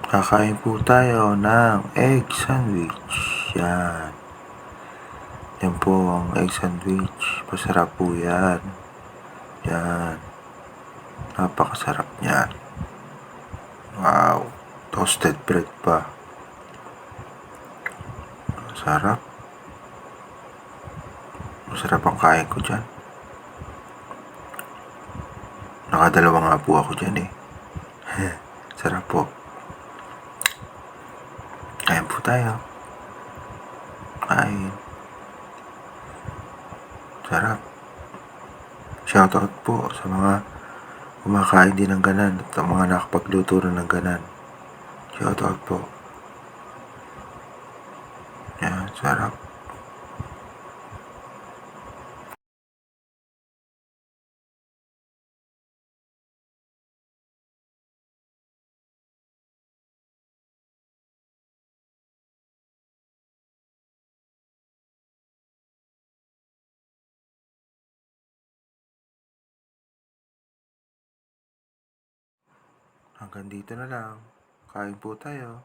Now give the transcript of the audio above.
Kakain po tayo ng egg sandwich. Yan. Yan po ang egg sandwich. Masarap po yan. Yan. Napakasarap niyan. Wow. Toasted bread pa. Sarap. Masarap ang kain ko dyan. Nakadalawa nga po ako dyan eh. Sarap po. Kain po tayo. Kain. Sarap. Shoutout po sa mga kumakain din ng ganan at ang mga nakapagluto rin ng ganan. Shoutout po. Yan, sarap. Hanggang dito na lang. Kain po tayo.